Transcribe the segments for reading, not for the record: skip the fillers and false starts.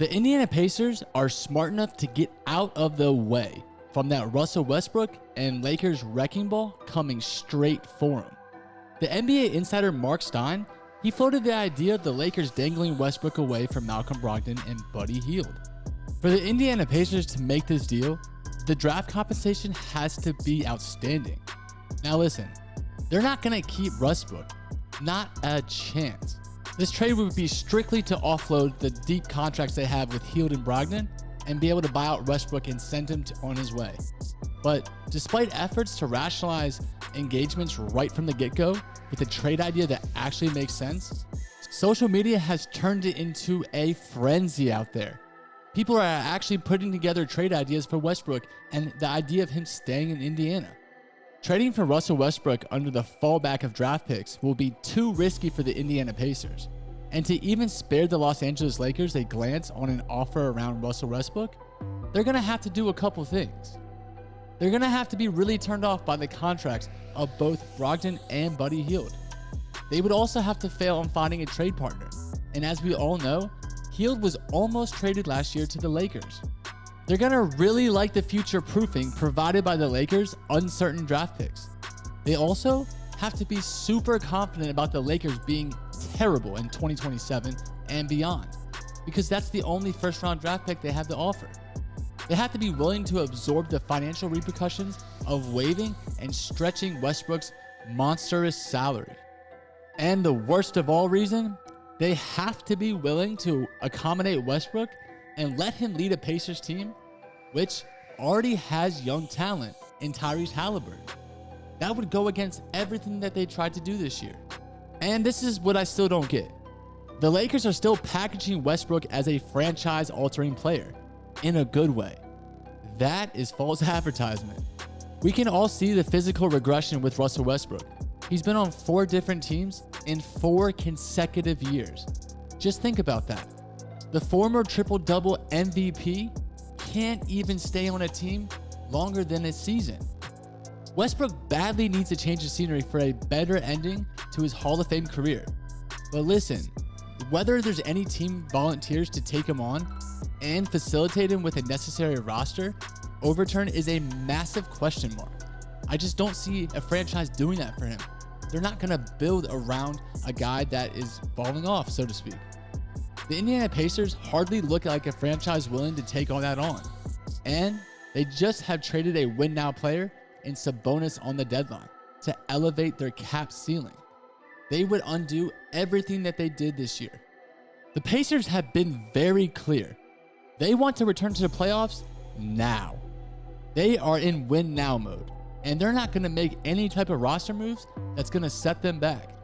The Indiana Pacers are smart enough to get out of the way from that Russell Westbrook and Lakers wrecking ball coming straight for them. The NBA insider Mark Stein, he floated the idea of the Lakers dangling Westbrook away from Malcolm Brogdon and Buddy Hield. For the Indiana Pacers to make this deal, the draft compensation has to be outstanding. Now listen, they're not going to keep Westbrook. Not a chance. This trade would be strictly to offload the deep contracts they have with Hield and Brogdon and be able to buy out Westbrook and send him on his way. But despite efforts to rationalize engagements right from the get-go with a trade idea that actually makes sense, social media has turned it into a frenzy out there. People are actually putting together trade ideas for Westbrook and the idea of him staying in Indiana. Trading for Russell Westbrook under the fallback of draft picks will be too risky for the Indiana Pacers. And to even spare the Los Angeles Lakers a glance on an offer around Russell Westbrook, they're going to have to do a couple things. They're going to have to be really turned off by the contracts of both Brogdon and Buddy Hield. They would also have to fail on finding a trade partner. And as we all know, Hield was almost traded last year to the Lakers. They're going to really like the future proofing provided by the Lakers' uncertain draft picks. They also have to be super confident about the Lakers being terrible in 2027 and beyond, because that's the only first-round draft pick they have to offer. They have to be willing to absorb the financial repercussions of waiving and stretching Westbrook's monstrous salary. And the worst of all reason, they have to be willing to accommodate Westbrook and let him lead a Pacers team which already has young talent in Tyrese Halliburton. That would go against everything that they tried to do this year. And this is what I still don't get. The Lakers are still packaging Westbrook as a franchise-altering player in a good way. That is false advertisement. We can all see the physical regression with Russell Westbrook. He's been on 4 different teams in 4 consecutive years. Just think about that. The former triple-double MVP can't even stay on a team longer than a season. Westbrook badly needs a change of scenery for a better ending to his Hall of Fame career. But listen, whether there's any team volunteers to take him on and facilitate him with a necessary roster overturn is a massive question mark. I just don't see a franchise doing that for him. They're not going to build around a guy that is falling off, so to speak. The Indiana Pacers hardly look like a franchise willing to take all that on. And they just have traded a win-now player in Sabonis on the deadline to elevate their cap ceiling. They would undo everything that they did this year. The Pacers have been very clear. They want to return to the playoffs now. They are in win-now mode, and they're not going to make any type of roster moves that's going to set them back.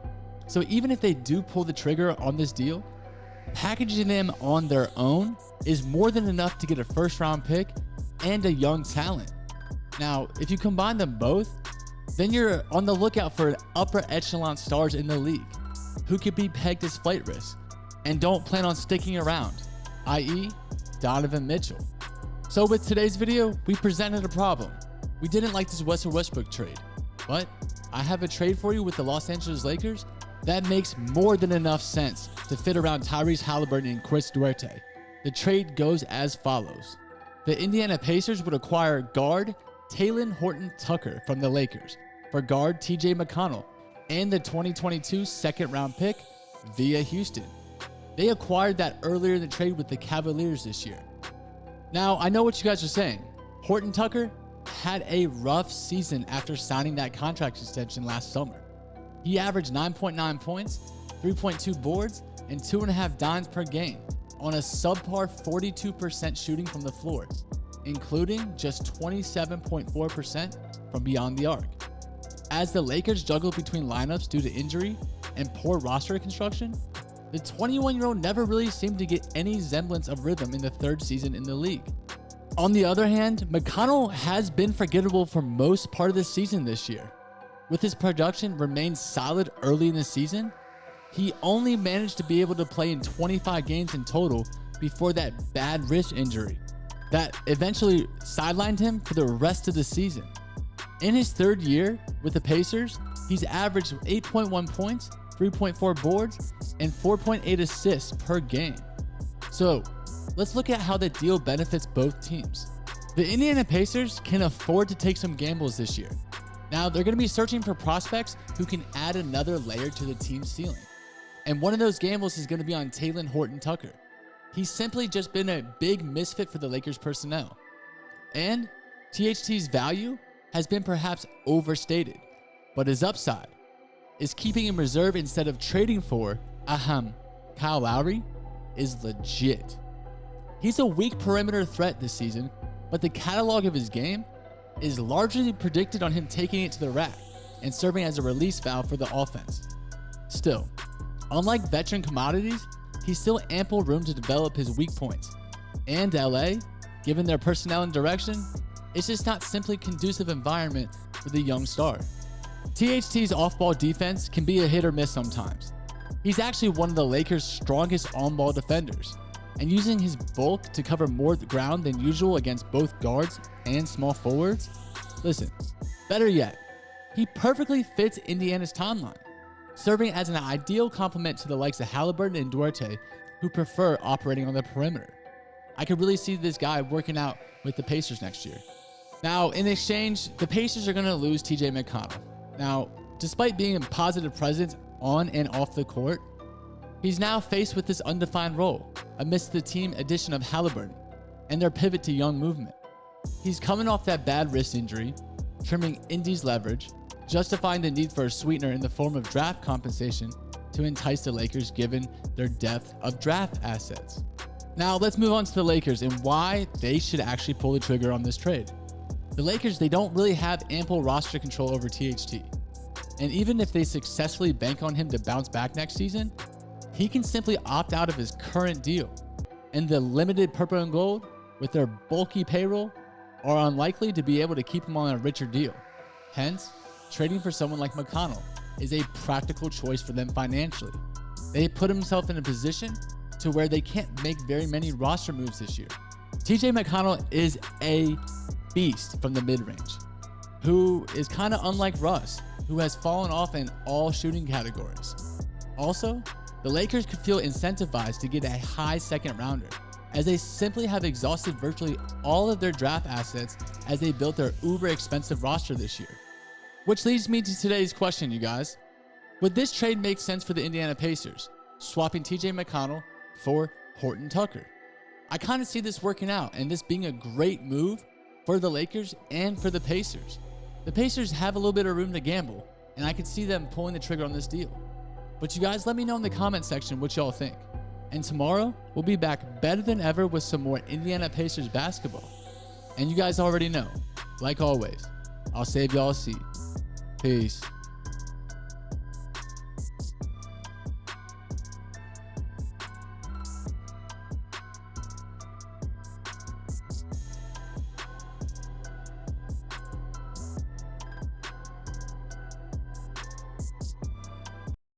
So even if they do pull the trigger on this deal, packaging them on their own is more than enough to get a first-round pick and a young talent. Now, if you combine them both, then you're on the lookout for upper echelon stars in the league who could be pegged as flight risks and don't plan on sticking around, i.e. Donovan Mitchell. So with today's video, we presented a problem. We didn't like this Russell Westbrook trade, but I have a trade for you with the Los Angeles Lakers that makes more than enough sense to fit around Tyrese Halliburton and Chris Duarte. The trade goes as follows. The Indiana Pacers would acquire guard Talen Horton-Tucker from the Lakers for guard TJ McConnell and the 2022 second-round pick via Houston. They acquired that earlier in the trade with the Cavaliers this year. Now, I know what you guys are saying. Horton-Tucker had a rough season after signing that contract extension last summer. He averaged 9.9 points, 3.2 boards, and 2.5 dimes per game on a subpar 42% shooting from the floor, including just 27.4% from beyond the arc. As the Lakers juggled between lineups due to injury and poor roster construction, the 21-year-old never really seemed to get any semblance of rhythm in the 3rd season in the league. On the other hand, McConnell has been forgettable for most part of the season this year. With his production remained solid early in the season, he only managed to be able to play in 25 games in total before that bad wrist injury that eventually sidelined him for the rest of the season. In his 3rd year with the Pacers, he's averaged 8.1 points, 3.4 boards, and 4.8 assists per game. So, let's look at how the deal benefits both teams. The Indiana Pacers can afford to take some gambles this year. Now, they're going to be searching for prospects who can add another layer to the team's ceiling. And one of those gambles is going to be on Talen Horton-Tucker. He's simply just been a big misfit for the Lakers personnel. And THT's value has been perhaps overstated, but his upside is keeping him reserve instead of trading for, Kyle Lowry is legit. He's a weak perimeter threat this season, but the catalog of his game is largely predicted on him taking it to the rack and serving as a release valve for the offense. Still, unlike veteran commodities, he's still ample room to develop his weak points. And LA, given their personnel and direction, it's just not simply conducive environment for the young star. THT's off-ball defense can be a hit or miss sometimes. He's actually one of the Lakers' strongest on-ball defenders, and using his bulk to cover more ground than usual against both guards and small forwards? Listen, better yet, he perfectly fits Indiana's timeline, serving as an ideal complement to the likes of Halliburton and Duarte, who prefer operating on the perimeter. I could really see this guy working out with the Pacers next year. Now, in exchange, the Pacers are going to lose TJ McConnell. Now, despite being a positive presence on and off the court, he's now faced with this undefined role amidst the team addition of Halliburton and their pivot to young movement. He's coming off that bad wrist injury, trimming Indy's leverage, justifying the need for a sweetener in the form of draft compensation to entice the Lakers given their depth of draft assets. Now let's move on to the Lakers and why they should actually pull the trigger on this trade. The Lakers, they don't really have ample roster control over THT. And even if they successfully bank on him to bounce back next season, he can simply opt out of his current deal. And the limited purple and gold, with their bulky payroll, are unlikely to be able to keep him on a richer deal. Hence, trading for someone like McConnell is a practical choice for them financially. They put themselves in a position to where they can't make very many roster moves this year. TJ McConnell is a beast from the mid-range, who is kind of unlike Russ, who has fallen off in all shooting categories. Also, the Lakers could feel incentivized to get a high second rounder, as they simply have exhausted virtually all of their draft assets as they built their uber expensive roster this year. Which leads me to today's question, you guys. Would this trade make sense for the Indiana Pacers, swapping TJ McConnell for Horton-Tucker? I kind of see this working out and this being a great move for the Lakers and for the Pacers. The Pacers have a little bit of room to gamble, and I could see them pulling the trigger on this deal. But you guys let me know in the comment section what y'all think. And tomorrow, we'll be back better than ever with some more Indiana Pacers basketball. And you guys already know, like always, I'll save y'all a seat. Peace.